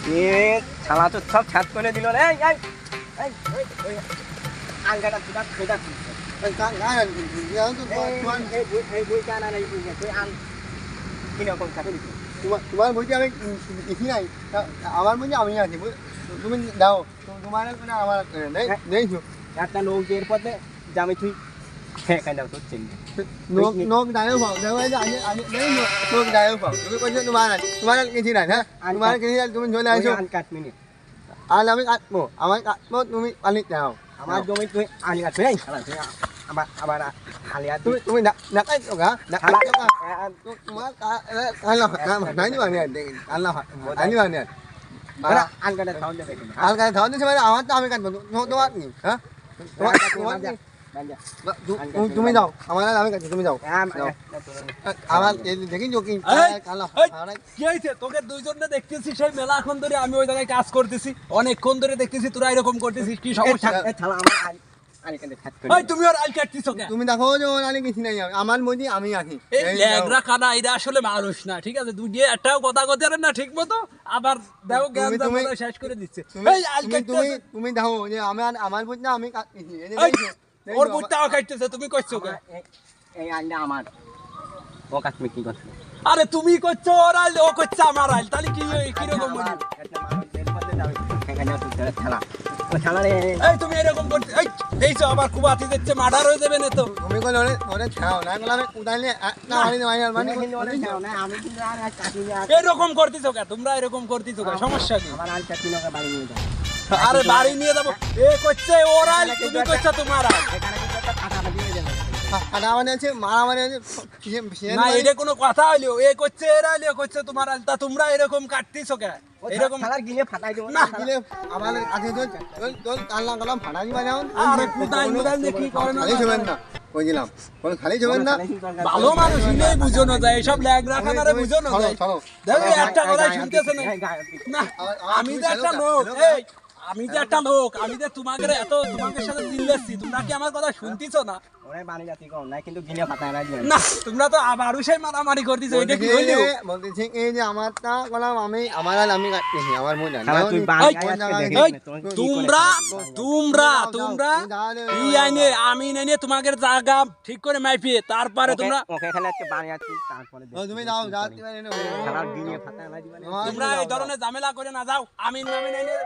এ শালা তো সব ছাদ করে দিল রে। এই এই এই ওই আলগাটা তুই খোদা এই গায় তো তোমার এই বই কানা নাই বই তুই আন কি রকম থাকে তোমার বইতে আমি দেখি নাই আমার বই আমি আছি তুমি দাও তোমার আমার নেই একটা লোকের পথে জামি তুই হ্যাঁ কেন তোর চিনি নোক ডায়ো পাও দেখো এই যে আমি নেই নোক ডায়ো পাও তুমি কইছো তোমার কিছু নাই হ্যাঁ তোমার কিছু তুমি চলে আসো আন কাট মিনিট আর আমি কাটবো আমার কাটবো তুমি আনি দাও আমার জমি তুই আনি কাটবে এই শালা তুই আবার আলিয়া তুই তুমি নাকাই তোকা নাকাই তোকা তোমার আল্লাহ নাইনি মানে আল্লাহ আনি মানে আন কাটা সাউন্ড দেবে আর কাজ ধাও দিছে মানে আমার তো আমি কাটবো তোমার নি হ্যাঁ তোমার তুমি যাও আমার আমি কাটছি তুমি যাও আমার দেখি যোকি আল্লাহ কি হইছে তোকে দুইজনে দেখতেছি সেই মেলাক্ষণ ধরে আমি ওই জায়গায় কাজ করতেছি অনেকক্ষণ ধরে দেখতেছি তোরা এরকম করতেছিস কি সমস্যা শালা আমার আনি কাটে ছাদ করে এই তুমি আর আল কাটতিছ কেন তুমি দেখো যে আনি কিছু নাই আমার মধ্যে আমি আছি এই ল্যাগরা কানা এরা আসলে মানুষ না ঠিক আছে তুই দিয়ে একটাও কথা কথা না ঠিক মতো আবার দেখো জ্ঞান দাও শেষ করে দিচ্ছে এই আল কাটতে তুমি দেখো যে আমার মধ্যে আমি কাটছি ওর বুটটাও কাটতেছে তুমি কইছো কেন এই আইনা আমার ও কাটমে কি করছ আরে তুমি কইছো ওর আল ও কইছে আমার আল তাহলে কি কি রকম মনে একটা মানুষের পথে যাবে এখানে তুই শালা ও শালা রে এই তুমি এরকম করতে এই এইছো আবার কুবাতি দিচ্ছে মার্ডার হয়ে যাবে না তো তুমি কই ওরে ছাও না গলা আমি উদাইলে না মানে আমি কিন্তু আর কাটি না এরকম করতেছো কেন তোমরা এরকম করতেছো কেন সমস্যা কি আমার আল কাটি না বাড়ি নিয়ে যাও আরে বাড়ি নিয়ে যাবো এ কইছে ওরা তুমি কইছো তোমার এখানে কিন্তু একটা ফাটা দিয়ে দেবে আটা মানে আছে মারামারি আছে না এটা কোনো কথা হইলো এ কইছে এরা হইলো কইছে তোমার আলতা তোমরা এরকম কাটতেছো কেন এরকম শালার গিলে ফাটাই দেব না দিলে আমার কাছে তোর কাল্লা কলম ফাটাই দিবা যাও আরে কুদাই মুদাই দেখি করে না খালি ছবেন না কইছিলাম কোন খালি ছবেন না ভালো মানুষ ইনেই বুঝো না যায় এসব ল্যাগ রাখা না রে বুঝো না যায় দেখো একটা কথা শুনতেছ না না আমি যে একটা লোক এই আমি যে একটা লোক আমি যে তোমাকে এত তোমাদের সাথে দিল্লেছি তোমরা কি আমার কথা শুনতিছো না ওরে বানি জাতি কম না কিন্তু গিলে ফাটাই না দিও না তোমরা তো আবারও সেই মারামারি করতেছো এটা কি হইলো বলতেছি এই যে আমারটা কলম আমার আমি কাটতেছি আমার মনে না তুই তোমরা তোমরা তোমরা ই আইনে আমি নেনে তোমাদের জায়গা ঠিক করে মাইপিয়ে তারপরে তোমরা ওকে খালি একটা বানি আছে তারপরে তুমি যাও যাতে পারে না শালার গিলে ফাটাই না দিবা তোমরা এই ধরনের ঝামেলা করে না যাও আমি নেনে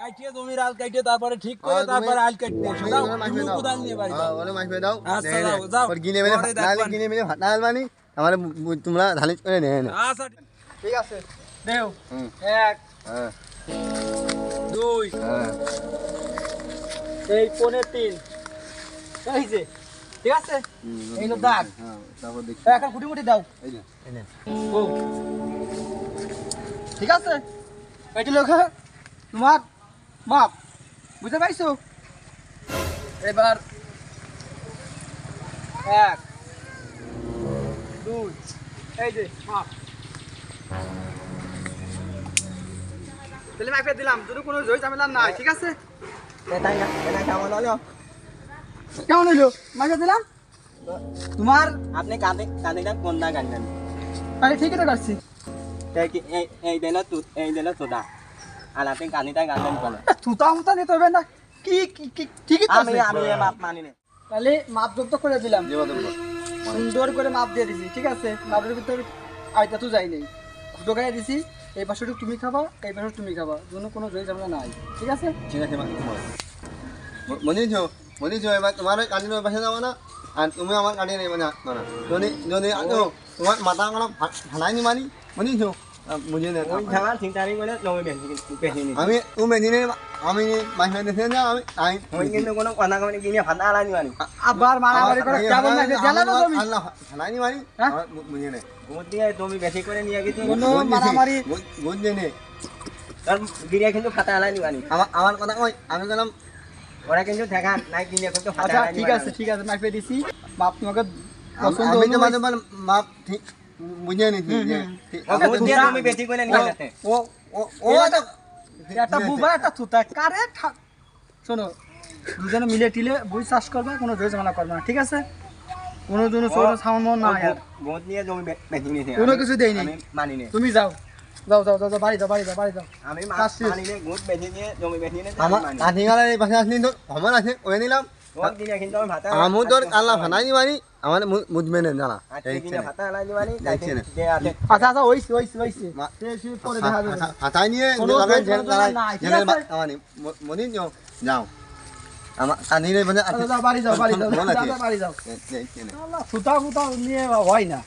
কাটিয়ে জমির আল কাটিয়ে তারপরে ঠিক করে তারপরে আল কাটতে যাও তুমি কোদাল নিয়ে বাড়ি যাও ওরে মাইফে দাও আচ্ছা যাও যাও আর গিনে মেলে নালে গিনে মেলে ফাটাল মানে আমার তোমরা ঢালি করে নে না আচ্ছা ঠিক আছে দেও এক হ্যাঁ দুই হ্যাঁ এই পনে তিন এই যে ঠিক আছে এই লো দাগ হ্যাঁ তারপর দেখি এখন গুটি গুটি দাও এই যে ও ঠিক আছে এটি লোক তোমার মাপ বুঝতে পাইছো এবার এক দুই এই যে মাপ তাহলে মাইপে দিলাম যদি কোনো জয় ঝামেলা নাই ঠিক আছে এটাই না এটা কেমন হলো কেমন হইলো মাইপে দিলাম তোমার আপনি কাঁদিটা কোন না গান আরে ঠিকই তো করছি এই দিল তোদা আর আপনি কাঁদিটা গান বলে তুতা মুতা নিতে হবে না কি ঠিকই তো আমি আছে। মাপ মানি না তাহলে মাপ যোগ তো করে দিলাম দেবা দেবা সুন্দর করে মাপ দিয়ে দিছি ঠিক আছে মাপের ভিতরে আইতা তো যাই নেই দুটো গায়ে দিছি এই পাশে তুমি খাবা এই পাশে তুমি খাবা কোনো জয় ঝামেলা নাই ঠিক আছে ঠিক আছে মনে যাও এবার তোমার কাজিনের পাশে যাবো না আর তুমি আমার কাটিয়ে নেবে না যদি যদি তোমার মাথা কোনো ফালাই নি মানি মনে যাও বুঝে নেই ওই ঝামেলা চিন্তারি করে নবে বেশি নি আমি ও মেদিনে আমি মাইফে দেখে না আমি ওই কিন্তু কোনো কথা কমে গিয়ে ফাটা আলানি মানি আবার মারামারি করে কেমন লাগে জ্বালানো তুমি আল্লাহ ফালাই নি মানি বুঝে নেই গুড দিয়ে তুমি বেশি করে নিয়ে গেছি কোনো মারামারি বুঝে নেই তার গিরিয়া কিন্তু ফাটা আলানি মানি আমার কথা কই আমি গেলাম ওরা কিন্তু দেখা নাই গিরিয়া কিন্তু ফাটা আচ্ছা আলানি ঠিক আছে মাইপে দিছি মাপ তোমাকে পছন্দ আমি হলো তো মাঝে মাঝে মাপ ঠিক বুঝে নি গুড দিয়ে তুমি বেশি করে নিয়ে গেছে ও ও ও একটা বুবা একটা তুতা কারে শোনো দুজনে মিলে টিলে বুঝ চাষ করবে কোনো জয় ঝামেলা করবে না ঠিক আছে কোনো জন ছোট সাউন্ড মন না আর গুড দিয়ে তুমি বেশি নিয়েছে কোনো কিছু দেই নি আমি মানি নে তুমি যাও যাও যাও যাও বাড়ি যাও বাড়ি যাও বাড়ি যাও আমি কাজ শেষ। মানিয়ে গুড বেঁধে নিয়ে জমি বেঁধে নিয়ে আমার কাঠিগালের এই পাশে আসলি তো আমার আছে ওই নিলাম তোমার দিনে কিন্তু আমি ভাতা আমু তোর আল্লাহ ফানাই দিবানি আমার মুজবে না জানা আজকে দিনে ভাতা আলাই দিবানি দেখছি না। যে আছে আচ্ছা আচ্ছা ওইছি ওইছি ওইছি পরে দেখা যাবে হাতাই নিয়ে কোনো লাগাই কোনো লাগাই নাই, ঠিক জেনে আছে? আমানি মনি যাও আমার কাঠিলে মানে আচ্ছা যাও বাড়ি যাও বাড়ি যাও মনে আছে। দাদা বাড়ি যাও দেখছি না। আল্লাহ ফুটা ফুটা নিয়ে হয় না